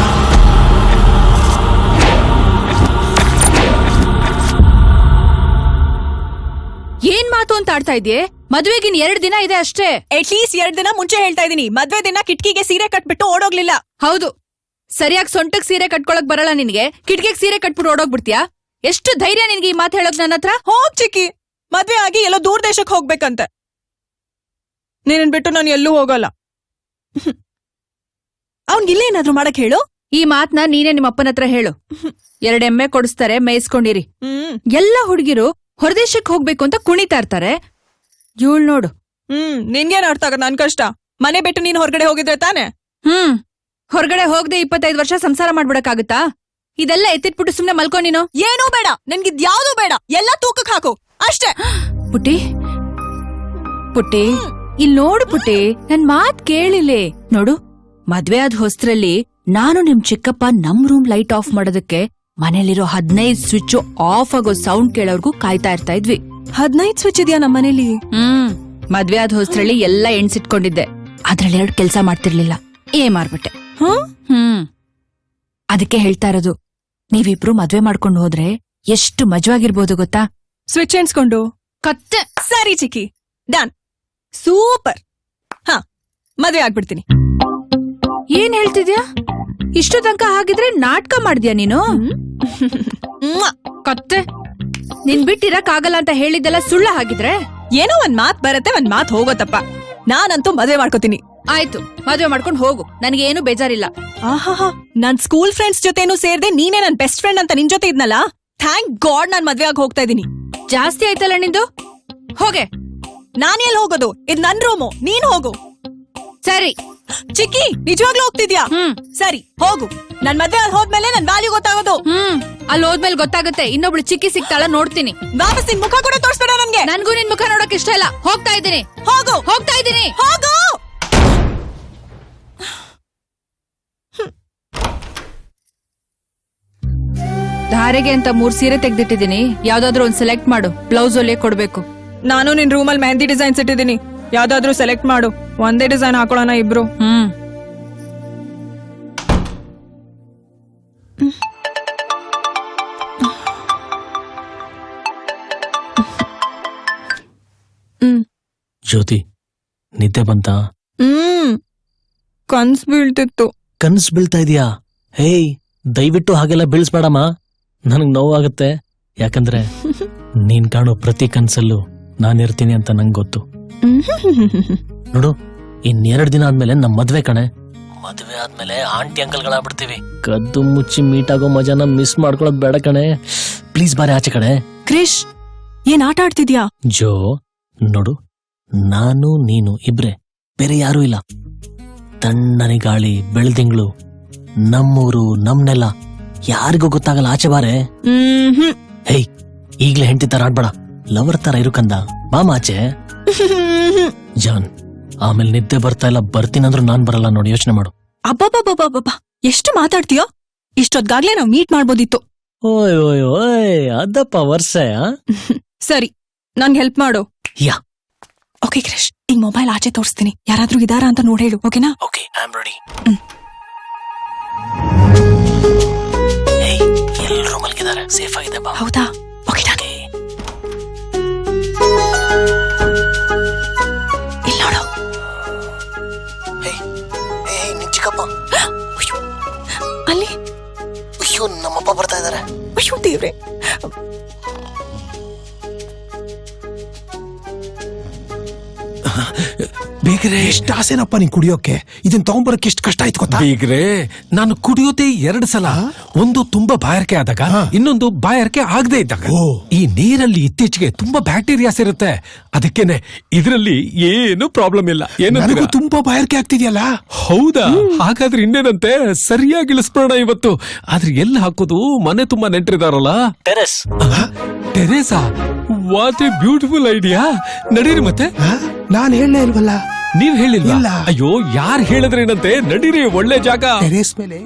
ಏನ್ ಮಾತು ಅಂತ ಆಡ್ತಾ ಇದೆಯೇ? ಮದ್ವೆಗಿನ್ 2 ದಿನ ಇದೆ ಅಷ್ಟೇ. ಅಟ್ಲೀಸ್ಟ್ 2 ದಿನ ಮುಂಚೆ ಹೇಳ್ತಾ ಇದೀನಿ. ಮದ್ವೆ ದಿನ ಕಿಟಕಿಗೆ ಸೀರೆ ಕಟ್ಬಿಟ್ಟು ಓಡೋಗ್ಲಿಲ್ಲ. ಹೌದು, ಸರಿಯಾಗಿ ಸೊಂಟಕ್ ಸೀರೆ ಕಟ್ಕೊಳಕ್ ಬರಲ್ಲ ನಿನ್ಗೆ, ಕಿಟಕಿಗೆ ಸೀರೆ ಕಟ್ಬಿಟ್ಟು ಓಡೋಗ್ಬಿಡ್ತೀಯಾ? ಎಷ್ಟು ಧೈರ್ಯ ನಿನ್ಗೆ ಈ ಮಾತು ಹೇಳೋಕ್ ನನ್ನ ಹತ್ರ? ಹೋಗ್ ಚಿಕ್ಕಿ, ಮದ್ವೆ ಆಗಿ ಎಲ್ಲೋ ದೂರ ದೇಶಕ್ಕೆ ಹೋಗ್ಬೇಕಂತೆ. ನೀನನ್ ಬಿಟ್ಟು ನಾನು ಎಲ್ಲೂ ಹೋಗಲ್ಲ. ಅವ್ನ್ಗಿಲ್ಲ ಏನಾದ್ರು ಮಾಡಕ್ ಹೇಳು. ಈ ಮಾತ್ನ ನೀನೇ ನಿಮ್ಮ ಅಪ್ಪನ ಹತ್ರ ಹೇಳು. 2 ಎಮ್ಮೆ ಕೊಡಿಸ್ತಾರೆ, ಮೇಯಿಸ್ಕೊಂಡಿರಿ. ಎಲ್ಲ ಹುಡುಗಿರು ಹೊರದೇಶಕ್ಕೆ ಹೋಗ್ಬೇಕು ಅಂತ ಕುಣಿತಾ ಇರ್ತಾರೆ. ಇವಳು ನೋಡು. ನಿನ್ಗೇನ್ ಅರ್ಥ ಆಗದ ನನ್ ಕಷ್ಟ? ಮನೆ ಬಿಟ್ಟು ನೀನ್ ಹೊರಗಡೆ ಹೋಗಿದ್ರೆ ತಾನೆ? ಹೊರಗಡೆ ಹೋಗದೆ 25 ವರ್ಷ ಸಂಸಾರ ಮಾಡ್ಬಿಡಕ್ಕಾಗುತ್ತಾ? ಇದೆಲ್ಲ ಎತ್ತಿಟ್ಬಿಟ್ಟು ಸುಮ್ನೆ ಮಲ್ಕೊ ನೀನು. ಏನೂ ಬೇಡ, ನನ್ಗಿದ್ಯಾವ್ದು ಬೇಡ, ಎಲ್ಲ ತೂಕಕ್ ಹಾಕು ಅಷ್ಟೇ. ಪುಟ್ಟಿ ಪುಟ್ಟಿ, ಇಲ್ ನೋಡು ಪುಟ್ಟಿ, ನನ್ ಮಾತ್ ಕೇಳಿಲ್ಲೇ ನೋಡು. ಮದ್ವೆ ಆದ ಹೊಸ್ತ್ರಲ್ಲಿ ನಾನು ನಿಮ್ ಚಿಕ್ಕಪ್ಪ ನಮ್ ರೂಮ್ ಲೈಟ್ ಆಫ್ ಮಾಡೋದಕ್ಕೆ ಮನೇಲಿರೋ 15 ಸ್ವಿಚ್ ಆಫ್ ಆಗೋ ಸೌಂಡ್ ಕೇಳೋರ್ಗೂ ಕಾಯ್ತಾ ಇರ್ತಾ ಇದ್ವಿ. 15 ಸ್ವಿಚ್ ಇದೆಯಾ ನಮ್ಮ ಮನೇಲಿ? ಮದ್ವೆ ಆದ ಹೊಸ್ತ್ರಲ್ಲಿ ಎಲ್ಲ ಎಣ್ಸಿಟ್ಕೊಂಡಿದ್ದೆ. ಅದ್ರಲ್ಲಿ 2 ಕೆಲ್ಸ ಮಾಡ್ತಿರ್ಲಿಲ್ಲ, ಮಾರ್ಬಿಟ್ಟೆ. ಅದಕ್ಕೆ ಹೇಳ್ತಾ ಇರೋದು, ನೀವಿಬ್ರು ಮದ್ವೆ ಮಾಡ್ಕೊಂಡು ಹೋದ್ರೆ ಎಷ್ಟು ಮಜವಾಗಿರ್ಬೋದು ಗೊತ್ತಾ? ಸ್ವಿಚ್ ಎಣ್ಸ್ಕೊಂಡು ಕತ್ತೆ. ಸರಿ ಚಿಕ್ಕಿ, ಡನ್, ಸೂಪರ್. ಮದ್ವೆ ಆಗ್ಬಿಡ್ತೀನಿ. ಏನ್ ಹೇಳ್ತಿದ್ಯಾ? ಇಷ್ಟು ತನಕ ಹಾಗಿದ್ರೆ ನಾಟಕ ಮಾಡಿದ್ಯಾ ನೀನು? ಕತ್ತೆ, ನಿನ್ ಬಿಟ್ಟಿರಕ್ಕಾಗಲ್ಲ ಅಂತ ಹೇಳಿದ್ದೆಲ್ಲ ಸುಳ್ಳ ಹಾಗಿದ್ರೆ? ಏನೋ ಒಂದ್ ಮಾತ್ ಬರತ್ತೆ, ಒಂದ್ ಮಾತ್ ಹೋಗೋತಪ್ಪ. ನಾನಂತೂ ಮದ್ವೆ ಮಾಡ್ಕೋತೀನಿ. ಆಯ್ತು, ಮದ್ವೆ ಮಾಡ್ಕೊಂಡು ಹೋಗು, ನನಗೆ ಏನು ಬೇಜಾರಿಲ್ಲ. ಆಹಾ, ನಾನ್ ಸ್ಕೂಲ್ ಫ್ರೆಂಡ್ಸ್ ಜೊತೆನೂ ಸೇರ್ದೆ ನೀನೇ ನನ್ ಬೆಸ್ಟ್ ಫ್ರೆಂಡ್ ಅಂತ ನಿನ್ ಜೊತೆ ಇದ್ನಲ್ಲ, ಥ್ಯಾಂಕ್ ಗಾಡ್ ನಾನ್ ಮದ್ವೆ ಆಗಿ ಹೋಗ್ತಾ ಇದೀನಿ. ಜಾಸ್ತಿ ಆಯ್ತಲ್ಲ ನಿಂದು, ಹೋಗೆ. ನಾನ್ ಎಲ್ಲಿ ಹೋಗೋದು? ಇದ್ ನನ್ ರೂಮು, ನೀನ್ ಹೋಗು. ಸರಿ ಚಿಕ್ಕಿ, ನಿಜವಾಗ್ಲೂ ಹೋಗ್ತಿದ್ಯಾ? ಸರಿ ಹೋಗು. ನನ್ ಮದ್ವೆ ಹೋದ್ಮೇಲೆ ನನ್ ವ್ಯಾಲ್ಯೂ ಗೊತ್ತಾಗೋದು. ಅಲ್ಲಿ ಹೋದ್ಮೇಲೆ ಗೊತ್ತಾಗುತ್ತೆ. ಇನ್ನೊಬ್ಳು ಚಿಕ್ಕಿ ಸಿಗ್ತಾಳ, ನೋಡ್ತೀನಿ. ವಾಪಸ್ ನಿನ್ ಮುಖ ಕೂಡ ತೋರ್ಸ್ಬೇಡ ನನ್ಗೆ. ನನ್ಗೂ ನಿನ್ ಮುಖ ನೋಡಕ್ ಇಷ್ಟ ಇಲ್ಲ. ಹೋಗ್ತಾ ಇದ್ದೀನಿ. ಹೋಗು, ಹೋಗ್ತಾ ಇದ್ದೀನಿ, ಹೋಗು. ಧಾರೆಗೆ ಅಂತ 3 ಸೀರೆ ತೆಗ್ದಿಟ್ಟಿದ್ದೀನಿ. ಯಾವ್ದಾದ್ರು ಒಂದ್ ಸೆಲೆಕ್ಟ್ ಮಾಡು. ಬ್ಲೌಸ್ ಒಲೆ ಕೊಡ್ಬೇಕು. ನಾನು ನಿನ್ ರೂಮಲ್ಲಿ ಮೆಹಂದಿ ಡಿಸೈನ್ಸ್ ಇಟ್ಟಿದ್ದೀನಿ, ಯಾವ್ದಾದ್ರು ಸೆಲೆಕ್ಟ್ ಮಾಡು. ಒಂದೇ ಡಿಸೈನ್ ಹಾಕೊಳ್ಳೋಣ ಇಬ್ರು. ಜ್ಯೋತಿ, ನಿದ್ದೆ ಬಂತಾ? ಕನ್ಸ್ ಬೀಳ್ತಿತ್ತು. ಕನ್ಸ್ ಬೀಳ್ತಾ ಇದೀಯಾ? ಹೇಯ್, ದಯವಿಟ್ಟು ಹಾಗೆಲ್ಲ ಬೀಳ್ಸ್ಬೇಡಮ್ಮ, ನನಗ್ ನೋವಾಗತ್ತೆ. ಯಾಕಂದ್ರೆ ನೀನ್ ಕಾಣೋ ಪ್ರತಿ ಕನ್ಸಲ್ಲೂ ನಾನಿರ್ತೀನಿ ಅಂತ ನಂಗೆ ಗೊತ್ತು. ನೋಡು, ಇನ್ 2 ದಿನ ಆದ್ಮೇಲೆ ನಮ್ ಮದ್ವೆ ಕಣೆ. ಮದ್ವೆ ಆದ್ಮೇಲೆ ಆಂಟಿ ಅಂಕಲ್ಗಳಾಗ್ಬಿಡ್ತೀವಿ. ಕದ್ದು ಮುಚ್ಚಿ ಮೀಟ್ ಆಗೋ ಮಜಾನ ಮಿಸ್ ಮಾಡ್ಕೊಳ್ಳೋದ್ ಬೇಡ ಕಣೆ. ಪ್ಲೀಸ್ ಬಾರೆ ಆಚೆ ಕಡೆ. ಕ್ರಿಶ್, ಏನ್ ಆಟ ಆಡ್ತಿದ್ಯಾ? ಜೋ, ನೋಡು, ನಾನು ನೀನು ಇಬ್ರೆ, ಬೇರೆ ಯಾರೂ ಇಲ್ಲ. ತಣ್ಣನೆ ಗಾಳಿ, ಬೆಳ್ದಿಂಗ್ಳು, ನಮ್ಮೂರು, ನಮ್ನೆಲ್ಲ ಯಾರಿಗೂ ಗೊತ್ತಾಗಲ್ಲ, ಆಚೆ ಬಾರೆ. ಹೇಯ್, ಈಗ್ಲೇ ಹೆಂಡತಿ ತರ ಆಡ್ಬೇಡ, ಲವರ್ ತರ ಇರು ಕಂದ. ಮಾಮ ಆಚೆ. ಜಾನ್, ಆಮೇಲೆ ನಿದ್ದೆ ಬರ್ತಾ ಇಲ್ಲ, ಬರ್ತೀನಂದ್ರೂ ನಾನ್ ಬರಲ್ಲ ನೋಡಿ, ಯೋಚನೆ ಮಾಡು. ಅಬ್ಬಬ್ಬಬ್ಬಬ್ಬಬ್ಬ, ಎಷ್ಟು ಮಾತಾಡ್ತೀಯೋ? ಇಷ್ಟೊತ್ಗಾಗ್ಲೇ ನಾವ್ ಮೀಟ್ ಮಾಡ್ಬೋದಿತ್ತು. ಓಯ್ ಓಯ್ ಓಯ್, ಅದಪ್ಪ ವರ್ಷ. ಸರಿ, ನನ್ಗೆ ಹೆಲ್ಪ್ ಮಾಡು. ಯಾ. ಓಕೆ ಕ್ರಿಶ್, ಈಗ ಮೊಬೈಲ್ ಆಚೆ ತೋರಿಸ್ತೀನಿ, ಯಾರಾದ್ರೂ ಇದಾರಾ ಅಂತ ನೋಡಿ ಹೇಳು, ಓಕೆನಾ? Okay, I am ready. ಎಲ್ಲರೂ ಮಲಗಿದ್ದಾರೆ, ಸೇಫ್ ಆಗಿದೆ ಬಾ. ಹೌದಾ? Okay done. ಇಲ್ಲಿ ನೋಡು. ನಿನ್ ಚಿಕ್ಕಪ್ಪ. ಅಲ್ಲಿ. ಅಯ್ಯೋ, ನಮ್ಮಪ್ಪ ಬರ್ತಾ ಇದಾರೆ. ಅಯ್ಯೋ ದೇವ್ರೆ. ಬೇಗ್ರೆ, ಎಷ್ಟು ಆಸೆನಪ್ಪ ನೀನ್ ಕುಡಿಯೋಕೆ. ಇದನ್ ತಗೊಂಡ್ಬರಕ್ಕೆ ಎಷ್ಟು ಕಷ್ಟ ಆಯ್ತು ಗೊತ್ತಾ? ಬೇಗ್ರೆ, ನಾನು ಕುಡಿಯೋದೇ 2 ಸಲ. ಒಂದು ತುಂಬಾ ಬಾಯಾರಿಕೆ ಆದಾಗ, ಇನ್ನೊಂದು ಬಾಯಾರಿಕೆ ಆಗದೆ ಇದ್ದಾಗ. ಈ ನೀರಲ್ಲಿ ಇತ್ತೀಚೆಗೆ ತುಂಬಾ ಬ್ಯಾಕ್ಟೀರಿಯಾಸ್ ಇರುತ್ತೆ, ಅದಕ್ಕೇನೆ ಇದರಲ್ಲಿ ಏನು ಪ್ರಾಬ್ಲಮ್ ಇಲ್ಲ. ನನಗೂ ತುಂಬಾ ಬಾಯಾರಿಕೆ ಆಗ್ತಿದ್ಯಲ್ಲ. ಹೌದಾ? ಹಾಗಾದ್ರೆ ಇನ್ನೇನಂತೆ, ಸರಿಯಾಗಿ ಇಳಿಸ್ಬಿಡೋಣ ಇವತ್ತು. ಆದ್ರೆ ಎಲ್ಲಿ ಹಾಕೋದು? ಮನೆ ತುಂಬಾ ನೆಂಟರಿದಾರಲ್ಲ. Terrace. Teresa, what a beautiful idea. ನಡೀರಿ ಮತ್ತೆ. ನಾನ್ ಹೇಳಲೇ ಇಲ್ವಲ್ಲ. ನೀವ್ ಹೇಳಿಲ್ವಾ? ಇಲ್ಲ. ಅಯ್ಯೋ, ಯಾರು ಹೇಳಿದ್ರೇನಂತೆ? ನಡೀರಿ, ಒಳ್ಳೆ ಜಾಗ. ಟೆರೇಸ್ ಮೇಲೆ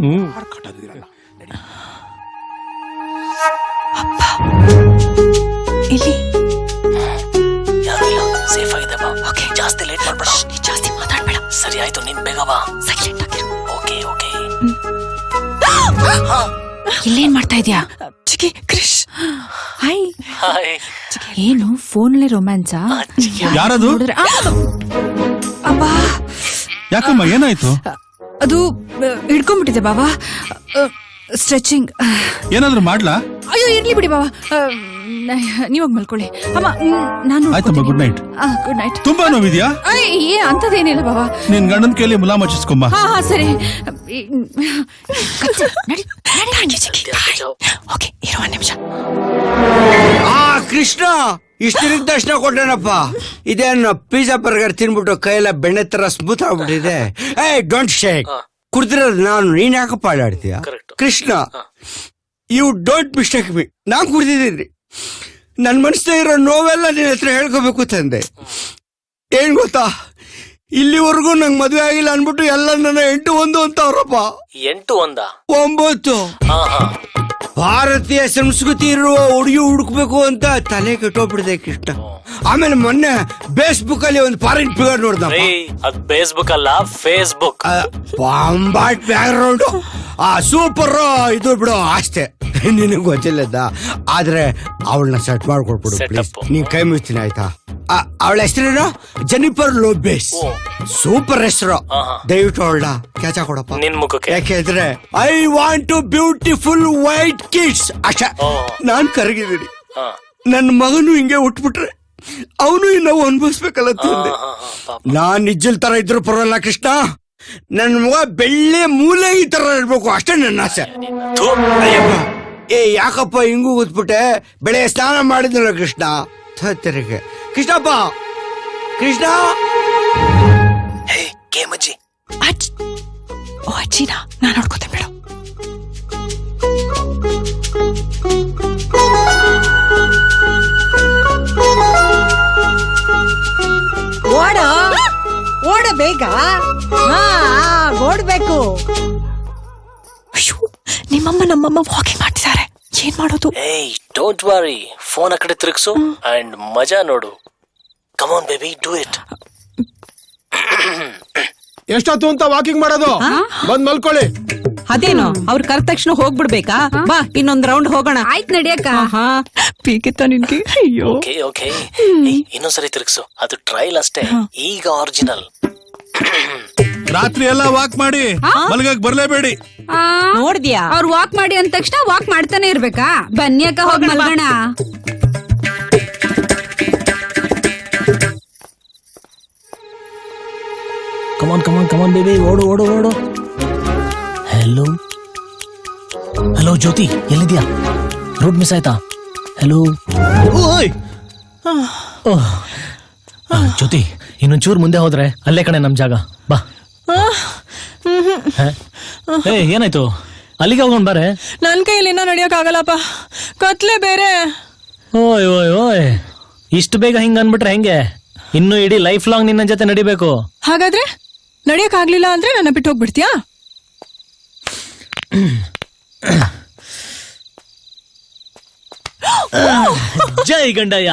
ಇಲ್ಲಿ ಯಾರು ಇಲ್ಲ, ಸೇಫ್ ಆಗಿದೆ ಬಾ. ಓಕೆ, ಜಾಸ್ತಿ ಲೇಟ್ ಮಾಡ್ಬೇಡ. ಜಾಸ್ತಿ ಮಾತಾಡ್ಬೇಡ. ಸರಿ ಆಯ್ತು, ನೀನ್ ಬೇಗ ಬಾ. ಸೈಲೆಂಟ್ ಆಗಿರು. Okay okay. ಇಲ್ಲೇನ್ ಮಾಡ್ತಾ ಇದ್ಯಾ? ಚಿಕ್ಕಿ, ಕ್ರಿಶ್. ಹಾಯ್. ಹಾಯ್. ಏನು ಫೋನ್ಲಿ ರೊಮ್ಯಾನ್ಸಾ? ಯಾರದು? ಅಬ್ಬಾ, ಯಾಕಮ್ಮ, ಏನಾಯ್ತು? ಅದು ಹಿಡ್ಕೊಂಡ್ಬಿಟ್ಟಿದೆ ಬಾವಾ. ಸ್ಟ್ರೆಚಿಂಗ್. ಏನಾದ್ರೂ ಮಾಡ್ಲಾ? ಅಯ್ಯೋ, ಇರ್ಲಿ ಬಿಡಿ ಬಾವಾ, ನೀವಾಗ ಮಲ್ಕೊಳ್ಳಿ. ಅಮ್ಮ, ನಾನು ಆಯ್ತಮ್ಮ, ಗುಡ್ ನೈಟ್. Good night. ತುಂಬಾ ನೋವಿದ್ಯಾ? ಅಂತದೇನಿಲ್ಲ ಬಾವಾ. ನಿನ್ ಗಂಡನ್ ಕೈಲಿ ಮುಲಾಮ್ ಹಚ್ಚಿಸ್ಕೊಂಬ. ಹಾ ಸರಿ. ಓಕೆ, ಇರೋ 1 ನಿಮಿಷ. ಕೃಷ್ಣ, ಇಷ್ಟು ದರ್ಶನ ಕೊಟ್ಟನಪ್ಪ. ಇದೇನು ಪಿಜ್ಜಾ ಬರ್ಗರ್ ತಿನ್ಬಿಟ್ಟು ಕೈಯೆಲ್ಲ ಬೆಣ್ಣೆ ತರ ಸ್ಮೂತ್ ಆಗ್ಬಿಟ್ಟಿದೆ. Don't shake. ಕುಡ್ದಿರೋದು ನಾನು, ನೀನ್ ಯಾಕಪ್ಪ ಆಡಾಡ್ತೀಯ? Krishna, you don't mistake me. ನಾನ್ ಕುಡ್ದಿದ್ದೀನಿ. ನನ್ ಮನಸ್ಸೇ ಇರೋ ನೋವೆಲ್ಲ ನಿನ್ನ ಹತ್ರ ಹೇಳ್ಕೋಬೇಕು ತಂದೆ. ಏನ್ ಗೊತ್ತಾ, ಇಲ್ಲಿವರೆಗೂ ನಂಗೆ ಮದುವೆ ಆಗಿಲ್ಲ ಅನ್ಬಿಟ್ಟು ಎಲ್ಲ ನನ್ನ 8-1 ಅಂತ ಅವ್ರಪ್ಪ. 8-1? 9. ಭಾರತೀಯ ಸಂಸ್ಕೃತಿ ಇರುವ ಹುಡುಗಿ ಹುಡುಕ್ಬೇಕು ಅಂತ ತಲೆ ಕೆಟ್ಟೋಗ್ಬಿಡಿದೆ ಕೃಷ್ಣ. ಆಮೇಲೆ ಮೊನ್ನೆ ಫೇಸ್ಬುಕ್ ಅಲ್ಲಿ ಒಂದು ಫಾರಿನ್ ಫಿಗರ್ ನೋಡ್ದ. ಅದು ಫೇಸ್ಬುಕ್ ಅಲ್ಲ, ಫೇಸ್ಬುಕ್. ಬಾಂಬಾಟ್ ಬ್ಯಾಕ್ ಗ್ರೌಂಡ್. ಸೂಪರ್ ಇದು ಬಿಡು, ಅಷ್ಟೇ. ನಿನಗೆ ಗೊತ್ತಿಲ್ಲದ. ಆದ್ರೆ ಅವಳನ್ನ ಸೆಟ್ ಮಾಡ್ಕೊಡ್ಬಿಡು ಪ್ಲೀಸ್. ನೀನ್ ಕೈ ಮುಗಿಸ್ತೀನಿ ಆಯ್ತಾ? ಅವಳ ಹೆಸರೇನು? ಜೆನಿಫರ್ ಲೋಪೆಸ್. ಸೂಪರ್ ಹೆಸರು. ದಯವಿಟ್ಟು ಅವಳ ಕ್ಯಾಚ ಕೊಡಪ್ಪ ನಿನ್ ಮುಖಕ್ಕೆ. ಯಾಕೆಂದ್ರೆ I want to beautiful white kids ಅಷ್ಟ. ನಾನ್ ಕರಗಿದ್ದೀನಿ. ನನ್ನ ಮಗನು ಹಿಂಗೆ ಹುಟ್ಬಿಟ್ರೆ ಅವನು ನಾವು ಅನ್ಭವಿಸ್ಬೇಕಲ್ಲ ತಂದೆ. ನಾನ್ ನಿಜ್ಜಲ್ ತರ ಇದ್ರು ಪರವಾಗಿಲ್ಲ ಕೃಷ್ಣ, ನನ್ ಮಗ ಬೆಳ್ಳೆ ಮೂಲೆ ಈ ತರ ಇರ್ಬೇಕು, ಅಷ್ಟೇ ನನ್ನ ಆಸೆ. ಯಾಕಪ್ಪ ಹಿಂಗೂ ಕೂತ್ಬಿಟ್ಟೆ? ಬೆಳೆ ಸ್ನಾನ ಮಾಡಿದ್ನಲ್ಲ ಕೃಷ್ಣ. ತೆರಿಗೆ ಕೃಷ್ಣಪ್ಪ, ಕೃಷ್ಣ. ಕೇಮಜ್ಜಿ. ಓ ಅಜ್ಜಿನಾ, ನಾನು ನೋಡ್ಕೋತೇನೆ ಬಿಡು. ಓಡ ಬೇಗ, ಓಡ್ಬೇಕು. ಅಯ್ಯೋ, ನಿಮ್ಮಮ್ಮ ನಮ್ಮಮ್ಮ ವಾಕಿಂಗ್ ಮಾಡ್ತಿದ್ದಾರೆ, ಏನ್ ಮಾಡೋದು? ಡೋಂಟ್ ವರಿ, ಫೋನ್ ಆ ಕಡೆ ತಿರುಗಿಸು ಅಂಡ್ ಮಜಾ ನೋಡು. Come on baby, do it. ಎಷ್ಟೊತ್ತು ಅಂತ ವಾಕಿಂಗ್ ಮಾಡೋದು? ಬಂದ್ ಮಲ್ಕೊಳ್ಳಿ. ಅದೇನು ಅವ್ರು ಕರೆದ ತಕ್ಷಣ ಹೋಗ್ಬಿಡ್ಬೇಕಾ? ಬಾ, ಇನ್ನೊಂದ್ ರೌಂಡ್ ಹೋಗೋಣ. ಆಯ್ತು, ನಡಿಯಕ್ಕ. ಬೇಕಿತ್ತ ನಿನ್ಗೆ? ಅಯ್ಯೋ. ಓಕೆ ಓಕೆ, ಇನ್ನೊಂದ್ಸರಿ ತಿರುಗಿಸು. ಅದು ಟ್ರಯಲ್ ಅಷ್ಟೇ, ಈಗ ಒರಿಜಿನಲ್. ರಾತ್ರಿ ಎಲ್ಲ ವಾಕ್ ಮಾಡಿ ಮಲಗಕ್ ಬರ್ಲೇಬೇಡಿ. ನೋಡ್ದ್ಯಾ? ಅವ್ರು ವಾಕ್ ಮಾಡಿ ಅಂದ ತಕ್ಷಣ ವಾಕ್ ಮಾಡ್ತಾನೆ ಇರ್ಬೇಕಾ? ಬನ್ನಿ ಅಕ್ಕ, ಹೋಗಿ ಮಲ್ಗೋಣ. ಕಮಾನ್ ಕಮಾನ್ ಕಮಾನ್ ಬೇಬಿ, ಓಡು ಓಡು ಓಡು. ಹೆಲೋ ಹಲೋ ಜ್ಯೋತಿ, ಎಲ್ಲಿದ್ಯಾ? ರೂಟ್ ಮಿಸ್ ಆಯ್ತಾ? ಹೆಲೋ ಜ್ಯೋತಿ, ಇನ್ನೊಂಚೂರು ಮುಂದೆ ಹೋದ್ರೆ ಅಲ್ಲೇ ಕಣೆ ನಮ್ ಜಾಗ. ಬಾ. ಏನಾಯ್ತು? ಅಲ್ಲಿಗೆ ಹೋಗೋಣ ಬಾರೆ. ನನ್ ಕೈಯಲ್ಲಿ ಇನ್ನೂ ನಡಿಯಕ್ ಆಗಲ್ಲಪ್ಪ, ಕತ್ಲೆ ಬೇರೆ. ಓಯ್ ಓಯ್ ಓಯ್, ಇಷ್ಟು ಬೇಗ ಹಿಂಗ ಅನ್ಬಿಟ್ರೆ ಹೆಂಗೆ? ಇನ್ನು ಇಡೀ ಲೈಫ್ ಲಾಂಗ್ ನಿನ್ನ ಜೊತೆ ನಡಿಬೇಕು. ಹಾಗಾದ್ರೆ ನಡಿಯಕ್ ಆಗ್ಲಿಲ್ಲ ಅಂದ್ರೆ ನನ್ನ ಬಿಟ್ಟು ಹೋಗ್ಬಿಡ್ತೀಯಾ? ಜೈ ಗಂಡಯ್ಯ.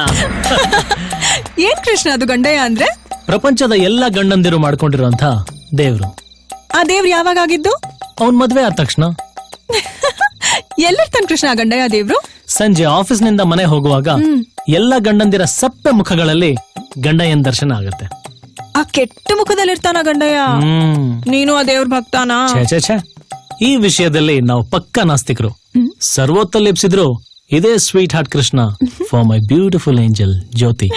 ಏನ್ ಕೃಷ್ಣ ಅದು ಗಂಡಯ್ಯ ಅಂದ್ರೆ? ಪ್ರಪಂಚದ ಎಲ್ಲ ಗಂಡಂದಿರು ಮಾಡ್ಕೊಂಡಿರುವಂತ ದೇವ್ರು. ಆ ದೇವ್ರು ಯಾವಾಗ ಆಗಿದ್ದು? ಅವನ್ ಮದ್ವೆ ಆದ ತಕ್ಷಣ. ಎಲ್ಲಿರ್ತಾನ ಕೃಷ್ಣ ಆ ಗಂಡಯ್ಯ ದೇವ್ರು? ಸಂಜೆ ಆಫೀಸ್ ನಿಂದ ಮನೆ ಹೋಗುವಾಗ ಎಲ್ಲ ಗಂಡಂದಿರ ಸಪ್ಪೆ ಮುಖಗಳಲ್ಲಿ ಗಂಡಯ್ಯನ ದರ್ಶನ ಆಗುತ್ತೆ. ಆ ಕೆಟ್ಟ ಮುಖದಲ್ಲಿರ್ತಾನ ಗಂಡಯ್ಯ. ನೀನು ಆ ದೇವ್ರ ಭಕ್ತಾನ? ಛೇ ಛೇ, ಈ ವಿಷಯದಲ್ಲಿ ನಾವು ಪಕ್ಕಾ ನಾಸ್ತಿಕರು. ಸರ್ವೋತ್ತಲ್ ಎಬ್ಸಿದ್ರು ಇದೇ sweetheart Krishna for my beautiful angel Jyoti.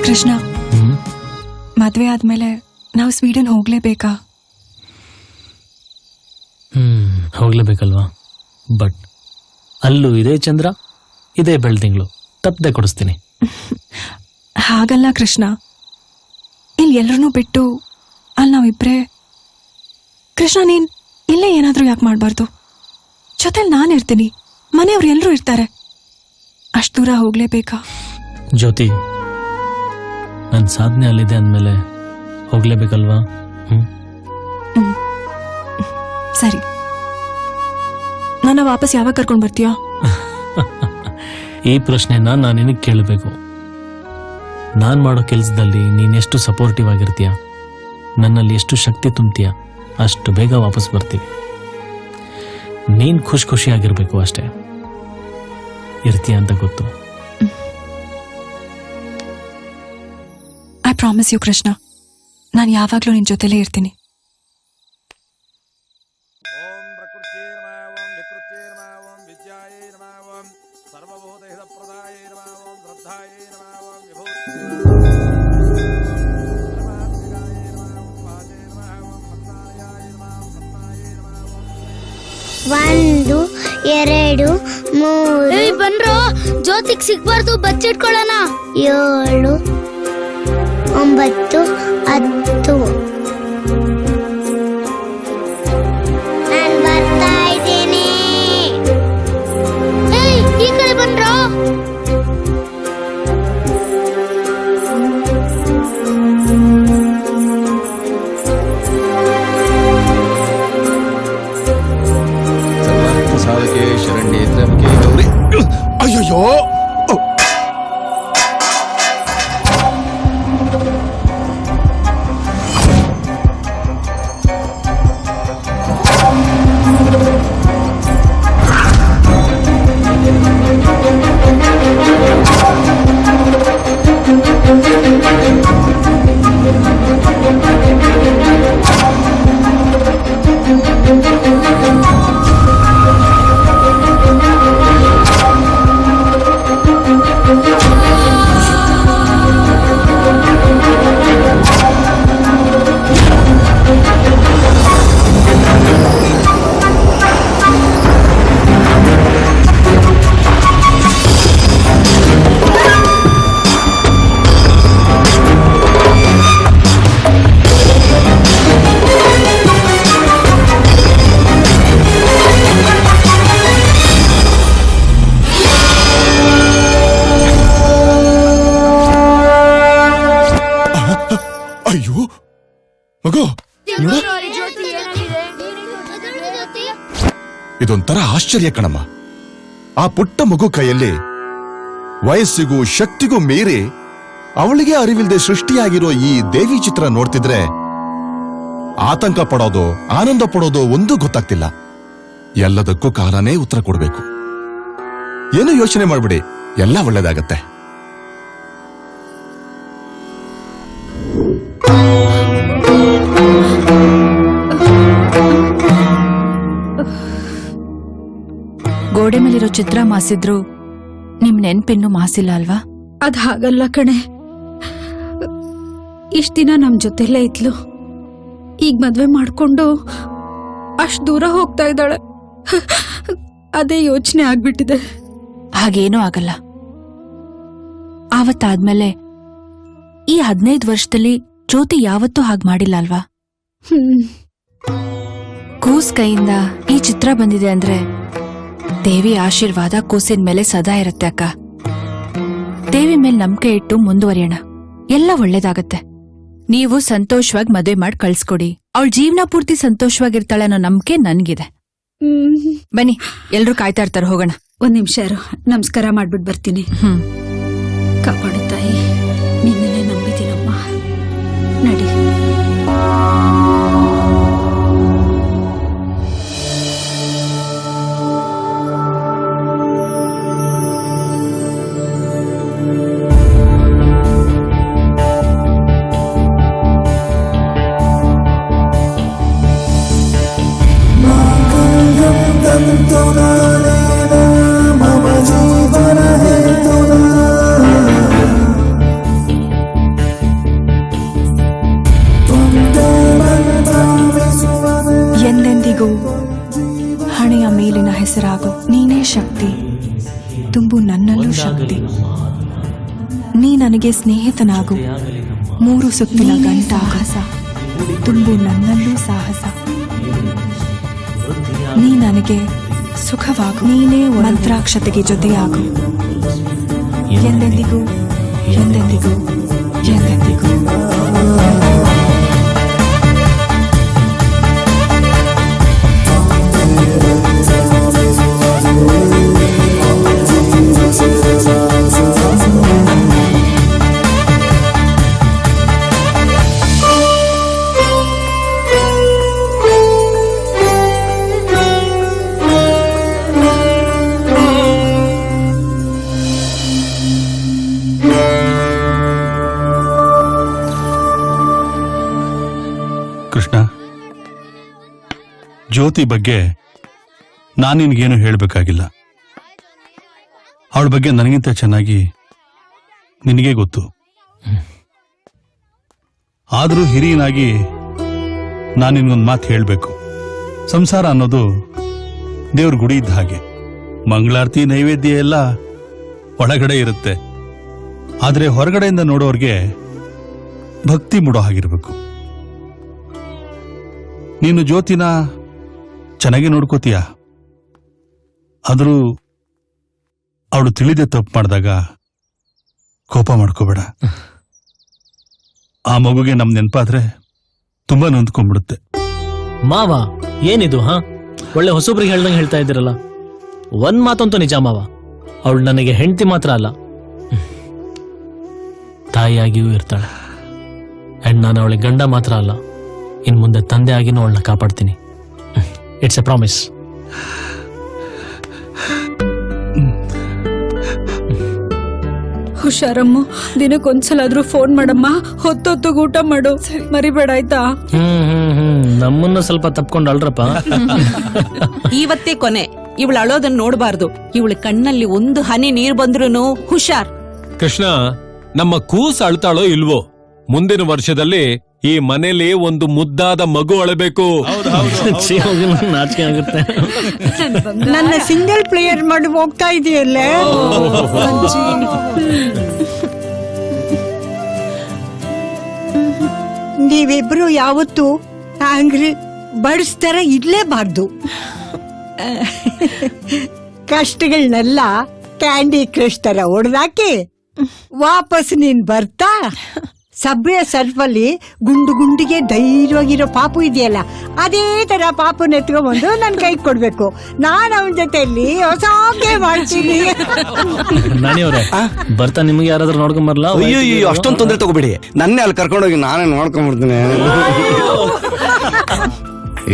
Krishna, ಮದ್ವೆ ಆದ್ಮೇಲೆ ನಾವು ಸ್ವೀಡನ್ ಹೋಗ್ಲೇಬೇಕಾ? ಹೋಗ್ಲೇಬೇಕಲ್ವಾ? ಬಟ್ ಅಲ್ಲೂ ಇದೇ ಚಂದ್ರ, ಇದೇ ಬೆಳ್ತಿಂಗಳು, ತಪ್ಪದೆ ಕೊಡಿಸ್ತೀನಿ. ಹಾಗಲ್ಲ ಕೃಷ್ಣ, ಇಲ್ಲಿ ಎಲ್ರನ್ನೂ ಬಿಟ್ಟು ಅಲ್ಲಿ ನಾವಿಬ್ರೇ. ಕೃಷ್ಣ, ನೀನ್ ಇಲ್ಲೇ ಏನಾದ್ರೂ ಯಾಕೆ ಮಾಡ್ಬಾರ್ದು? ಜೊತೆಲಿ ನಾನಿರ್ತೀನಿ, ಮನೆಯವ್ರು ಎಲ್ರೂ ಇರ್ತಾರೆ. ಅಷ್ಟು ದೂರ ಹೋಗ್ಲೇಬೇಕಾ? ಜ್ಯೋತಿ, ನನ್ನ ಸಾಧನೆ ಅಲ್ಲಿದೆ ಅಂದ್ಮೇಲೆ ಹೋಗ್ಲೇಬೇಕಲ್ವಾ? ಸರಿ, ನನ್ನ ವಾಪಸ್ ಯಾವಾಗ ಕರ್ಕೊಂಡ್ ಬರ್ತೀಯಾ? ಈ ಪ್ರಶ್ನೆನ ನಾನು ನಿನಗೆ ಕೇಳಬೇಕು. ನಾನ್ ಮಾಡೋ ಕೆಲಸದಲ್ಲಿ ನೀನೆಷ್ಟು ಸಪೋರ್ಟಿವ್ ಆಗಿರ್ತೀಯ, ನನ್ನಲ್ಲಿ ಎಷ್ಟು ಶಕ್ತಿ ತುಂಬ್ತೀಯ, ಅಷ್ಟು ಬೇಗ ವಾಪಸ್ ಬರ್ತೀವಿ. ನೀನ್ ಖುಷಿಯಾಗಿರ್ಬೇಕು ಅಷ್ಟೇ. ಇರ್ತೀಯ ಅಂತ ಗೊತ್ತು. ಐ ಪ್ರಾಮಿಸ್ ಯು ಕೃಷ್ಣ, ನಾನು ಯಾವಾಗ್ಲೂ ನಿನ್ ಜೊತೆಲೇ ಇರ್ತೀನಿ. ಒಂದು ಎರಡು ಮೂರು. ಬನ್ರೋ, ಜ್ಯೋತಿಗ್ ಸಿಗ್ಬಾರ್ದು, ಬಚ್ಚಿಟ್ಕೊಳ್ಳೋಣ. 7 9 10. ನಾನ್ ಬರ್ತಾ ಇದ್ದೀನಿ. ಈ ಕಡೆ ಬನ್ರೋ. ಸಾಧಕೆ ಶರಣ್ಯೇ ತ್ರ್ಯಂಬಕೆ ಗೌರಿ. ಅಯ್ಯಯ್ಯೋ, ಅಯ್ಯೋ ಮಗು, ಇದೊಂಥರ ಆಶ್ಚರ್ಯ ಕಣಮ್ಮ. ಆ ಪುಟ್ಟ ಮಗು ಕೈಯಲ್ಲಿ ವಯಸ್ಸಿಗೂ ಶಕ್ತಿಗೂ ಮೀರಿ ಅವಳಿಗೆ ಅರಿವಿಲ್ಲದೆ ಸೃಷ್ಟಿಯಾಗಿರೋ ಈ ದೇವಿ ಚಿತ್ರ ನೋಡ್ತಿದ್ರೆ ಆತಂಕ ಪಡೋದು ಆನಂದ ಪಡೋದು ಒಂದೂ ಗೊತ್ತಾಗ್ತಿಲ್ಲ. ಎಲ್ಲದಕ್ಕೂ ಕಾಲನೇ ಉತ್ತರ ಕೊಡ್ಬೇಕು. ಏನು ಯೋಚನೆ ಮಾಡ್ಬಿಡಿ, ಎಲ್ಲ ಒಳ್ಳೇದಾಗತ್ತೆ. ಗೋಡೆ ಮೇಲಿರೋ ಚಿತ್ರ ಮಾಸಿದ್ರು ನಿಮ್ ನೆನ್ಪಿನ್ನು ಮಾಸಿಲ್ಲ ಅಲ್ವಾ? ಅದ್ ಹಾಗಲ್ಲ ಕಣೆ, ಇಷ್ಟ ದಿನ ನಮ್ ಜೊತೆಲೇ ಇದ್ಲು. ಈಗ ಮದ್ವೆ ಮಾಡ್ಕೊಂಡು ಅಷ್ಟ್ ದೂರ ಹೋಗ್ತಾ ಇದ್ದಾಳೆ. ಅದೇ ಯೋಚನೆ ಆಗ್ಬಿಟ್ಟಿದೆ. ಹಾಗೇನೂ ಆಗಲ್ಲ. ಆ ಆವತ್ತಾದ್ಮೇಲೆ ಈ 15 ವರ್ಷದಲ್ಲಿ ಜ್ಯೋತಿ ಯಾವತ್ತೂ ಹಾಗ್ ಮಾಡಿಲ್ಲ ಅಲ್ವಾ? ಕೂಸ್ ಕೈಯಿಂದ ಈ ಚಿತ್ರ ಬಂದಿದೆ ಅಂದ್ರೆ ದೇವಿ ಆಶೀರ್ವಾದ ಕೂಸಿನ ಮೇಲೆ ಸದಾ ಇರುತ್ತೆ ಅಕ್ಕ. ದೇವಿ ಮೇಲೆ ನಂಬಿಕೆ ಇಟ್ಟು ಮುಂದುವರಿಯೋಣ, ಎಲ್ಲ ಒಳ್ಳೇದಾಗತ್ತೆ. ನೀವು ಸಂತೋಷವಾಗಿ ಮದುವೆ ಮಾಡಿ ಕಳ್ಸ್ಕೊಡಿ, ಅವಳ ಜೀವನ ಪೂರ್ತಿ ಸಂತೋಷವಾಗಿರ್ತಾಳೆ ಅನ್ನೋ ನಂಬಿಕೆ ನನ್ಗಿದೆ. ಬನ್ನಿ, ಎಲ್ರೂ ಕಾಯ್ತಾ ಇರ್ತಾರೆ, ಹೋಗೋಣ. ಒಂದ್ ನಿಮಿಷ ಇರು, ನಮಸ್ಕಾರ ಮಾಡ್ಬಿಟ್ಟು ಬರ್ತೀನಿ. ಕಾಪಾಡು ತಾಯಿ, ನಿನ್ನೆ ನಂಬಿದ್ದೀನಮ್ಮ. ನಡಿ. ಎಂದೆಂದಿಗೂ ಹಣೆಯ ಮೇಲಿನ ಹೆಸರಾಗು ನೀನೇ ಶಕ್ತಿ, ತುಂಬು ನನ್ನಲ್ಲೂ ಶಕ್ತಿ. ನೀ ನನಗೆ ಸ್ನೇಹಿತನಾಗು, 3 ಸುತ್ತಿನ ಗಂಟಾಹಸ, ತುಂಬು ನನ್ನಲ್ಲೂ ಸಾಹಸ. ನೀ ನನಗೆ ಸುಖವಾಗು, ನೀನೇ ಮಂತ್ರಾಕ್ಷತೆಗೆ ಜೊತೆಯಾಗು, ಎಂದೆಂದಿಗೂ ಎಂದೆಂದಿಗೂ ಎಂದೆಂದಿಗೂ. ಕೃಷ್ಣ, ಜ್ಯೋತಿ ಬಗ್ಗೆ ನಾನು ನಿನಗೇನು ಹೇಳಬೇಕಾಗಿಲ್ಲ. ಅವಳ ಬಗ್ಗೆ ನನಗಿಂತ ಚೆನ್ನಾಗಿ ನಿನಗೆ ಗೊತ್ತು. ಆದರೂ ಹಿರಿಯನಾಗಿ ನಾನು ನಿನ್ಗೊಂದು ಮಾತು ಹೇಳಬೇಕು. ಸಂಸಾರ ಅನ್ನೋದು ದೇವ್ರ ಗುಡಿ ಇದ್ದ ಹಾಗೆ. ಮಂಗಳಾರತಿ ನೈವೇದ್ಯ ಎಲ್ಲ ಒಳಗಡೆ ಇರುತ್ತೆ, ಆದರೆ ಹೊರಗಡೆಯಿಂದ ನೋಡೋರ್ಗೆ ಭಕ್ತಿ ಮೂಡೋ ಹಾಗಿರ್ಬೇಕು. ನೀನು ಜ್ಯೋತಿನ ಚೆನ್ನಾಗಿ ನೋಡ್ಕೋತೀಯ, ಆದರೂ ಅವಳು ತಿಳಿದೇ ತಪ್ಪು ಮಾಡಿದಾಗ ಕೋಪ ಮಾಡ್ಕೋಬೇಡ. ಆ ಮಗುಗೆ ನಮ್ ನೆನಪಾದ್ರೆ ತುಂಬಾ ನೊಂದ್ಕೊಂಡ್ಬಿಡುತ್ತೆ. ಮಾವ, ಏನಿದು? ಒಳ್ಳೆ ಹೊಸಬ್ರಿಗೆ ಹೇಳ್ದಂಗೆ ಹೇಳ್ತಾ ಇದ್ದೀರಲ್ಲ. ಒಂದ್ ಮಾತಂತೂ ನಿಜ ಮಾವ, ಅವಳು ನನಗೆ ಹೆಂಡತಿ ಮಾತ್ರ ಅಲ್ಲ, ತಾಯಿಯಾಗಿಯೂ ಇರ್ತಾಳೆ. ಅಂಡ್ ನಾನು ಅವಳಿಗೆ ಗಂಡ ಮಾತ್ರ ಅಲ್ಲ, ಇನ್ ಮುಂದೆ ತಂದೆ ಆಗಿನೂ ಅವಳನ್ನ ಕಾಪಾಡ್ತೀನಿ. It's a promise. ಹುಷಾರಮ್ಮ, ದಿನಕ್ಕೊಂದ್ಸಲಾದ್ರೂ ಫೋನ್ ಮಾಡಮ್ಮ, ಹೊತ್ತೊತ್ತಿಗೆ ಊಟ ಮಾಡು, ಮರಿಬೇಡ ಆಯ್ತಾ? ನಮ್ಮನ್ನ ಸ್ವಲ್ಪ ತಪ್ಕೊಂಡು ಅಳ್ರಪ್ಪ. ಇವತ್ತೇ ಕೊನೆ. ಇವಳು ಅಳೋದನ್ನ ನೋಡಬಾರ್ದು. ಇವಳ ಕಣ್ಣಲ್ಲಿ ಒಂದು ಹನಿ ನೀರ್ ಬಂದ್ರೂ ಹುಷಾರ್. ಕೃಷ್ಣ, ನಮ್ಮ ಕೂಸ್ ಅಳ್ತಾಳೋ ಇಲ್ವೋ, ಮುಂದಿನ ವರ್ಷದಲ್ಲಿ ಈ ಮನೇಲಿ ಒಂದು ಮುದ್ದಾದ ಮಗು ಅಳಬೇಕು. ನಾಚಿಕೆ ಆಗುತ್ತೆ. ನನ್ನ ಸಿಂಗಲ್ ಪ್ಲೇಯರ್ ಮಾಡಿ ಹೋಗ್ತಾ ಇದೆಯಲ್ಲ. ನೀವಿಬ್ರು ಯಾವತ್ತೂ ಆಂಗ್ರಿ ಬಡಿಸ್ತಾರ ಇರ್ಲೇಬಾರ್ದು. ಕಷ್ಟಗಳನ್ನೆಲ್ಲ ಕ್ಯಾಂಡಿ ಕ್ರಶ್ ತರ ಹೊಡೆದಾಕಿ ವಾಪಸ್ ನೀನ್ ಬರ್ತಾ ಸಬ್ವೆ ಸರ್ಫಲ್ಲಿ ಗುಂಡು ಗುಂಡಿಗೆ ಧೈರ್ಯವಾಗಿರೋ ಪಾಪು ಇದೆಯಲ್ಲ, ಅದೇ ತರ ಪಾಪುನ ಎತ್ಕೊಂಡ್ಬಂದು ನನ್ ಕೈ ಕೊಡ್ಬೇಕು. ನಾನ್ ಅವನ ಜೊತೆಯಲ್ಲಿ ಹೊಸ ಮಾಡ್ತೀನಿ. ನಾನಿವ್ರೆ ಬರ್ತಾ ನಿಮ್ಗೆ ಯಾರಾದ್ರೂ ನೋಡ್ಕೊಂಬರ್ಲಾ? ಅಯ್ಯೋ, ಅಷ್ಟೊಂದು ತೊಂದರೆ ತಗೋಬೇಡಿ, ನನ್ನೇ ಅಲ್ಲಿ ಕರ್ಕೊಂಡೋಗಿ ನಾನೇ ನೋಡ್ಕೊಂಡ್ಬಿಡ್ತೀನಿ.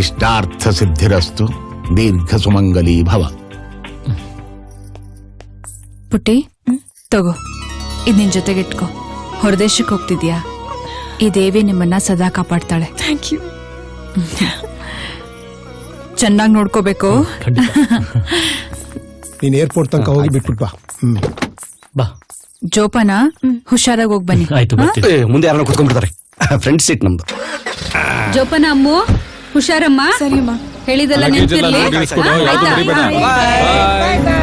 ಇಷ್ಟಾರ್ಥ ಸಿದ್ಧಿರಸ್ತು, ದೀರ್ಘ ಸುಮಂಗಲೀ ಭವ. ಪುಟ್ಟಿ, ತಗೋ, ಇದ್ ನಿನ್ ಜೊತೆಗೆ ಇಟ್ಕೋ. ಹೊರದೇಶಕ್ಕೆ ಹೋಗ್ತಿದ್ಯಾ? ಈ ದೇವಿ ನಿಮ್ಮನ್ನ ಸದಾ ಕಾಪಾಡ್ತಾಳೆ. Thank you. ಚೆನ್ನಾಗಿ ನೋಡ್ಕೋಬೇಕು. ನೀನ್ ಏರ್ಪೋರ್ಟ್ ತನಕ ಹೋಗಿ ಬಿಟ್ಬಿಟ್ ಬಾ. ಜೋಪಾನ, ಹುಷಾರಾಗಿ ಹೋಗ್ ಬನ್ನಿ. ಆಯ್ತು, ಮುಂದೆ ಯಾರನ್ನ ಕುತ್ಕೊಂಡ್ಬಿಡ್ತಾರೆ. ಫ್ರೆಂಡ್ ಸೀಟ್ ನಮ್ದು. ಜೋಪನ ಅಮ್ಮು, ಹುಷಾರಮ್ಮ. ಸರಿಯಮ್ಮ. ಹೇಳಿದೆಲ್ಲ ನೆನ್ಪಿರ್ಲಿ. ಆಯ್ತಾ?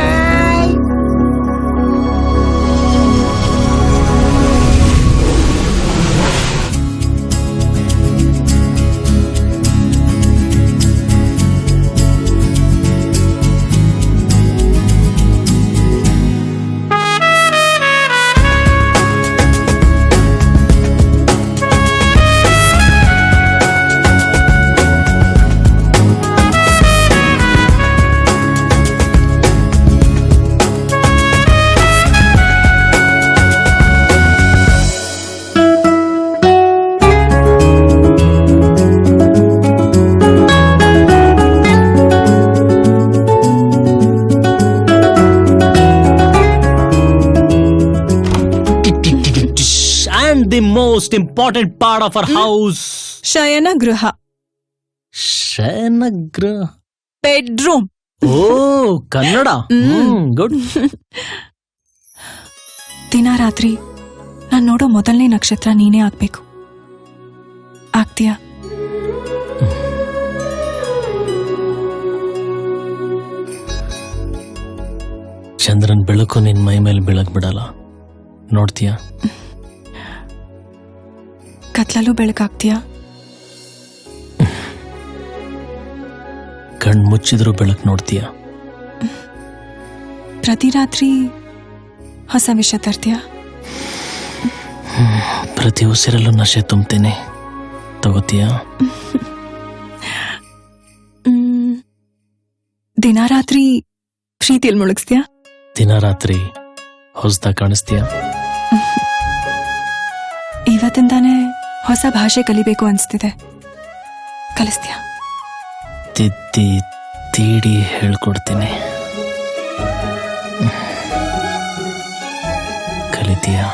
Most important part of our house. ಶಯನ ಗೃಹ, ಶಯನಗೃಹ, ಬೆಡ್ರೂಮ್. ಓ ಕನ್ನಡ, ಗುಡ್. ದಿನ ರಾತ್ರಿ ನಾನ್ ನೋಡೋ ಮೊದಲನೇ ನಕ್ಷತ್ರ ನೀನೇ ಆಗ್ಬೇಕು. ಆಗ್ತೀಯಾ? ಚಂದ್ರನ್ ಬೆಳಕು ನಿನ್ ಮೈ ಮೇಲೆ ಬೆಳಕ್ ಬಿಡಲ್ಲ, ನೋಡ್ತೀಯಾ? ಕತ್ಲಲ್ಲೂ ಬೆಳಕಾಗ್ತೀಯಾ? ಕಣ್ ಮುಚ್ಚಿದ್ರು ಬೆಳಕ್ ನೋಡ್ತೀಯಾ? ಪ್ರತಿ ರಾತ್ರಿ ಹೊಸ ವಿಷಯ ತರ್ತೀಯಾ? ಪ್ರತಿ ಉಸಿರಲ್ಲೂ ನಶೆ ತುಂಬ್ತೇನೆ, ತಗೋತೀಯಾ? ದಿನ ರಾತ್ರಿ ಪ್ರೀತಿಯಲ್ಲಿ ಮುಳುಗಿಸ್ತೀಯಾ? ದಿನ ರಾತ್ರಿ ಹೊಸದಾಗಿ ಕಾಣಿಸ್ತೀಯಾ? ಇವತ್ತಿಂದಾನೇ ಹೊಸ ಭಾಷೆ ಕಲಿಬೇಕು ಅನ್ಸ್ತಿದೆ, ಕಲಿಸ್ತೀಯಾ? ತಿದ್ದಿ ತೀಡಿ ಹೇಳ್ಕೊಡ್ತೀನಿ, ಕಲಿತೀಯಾ?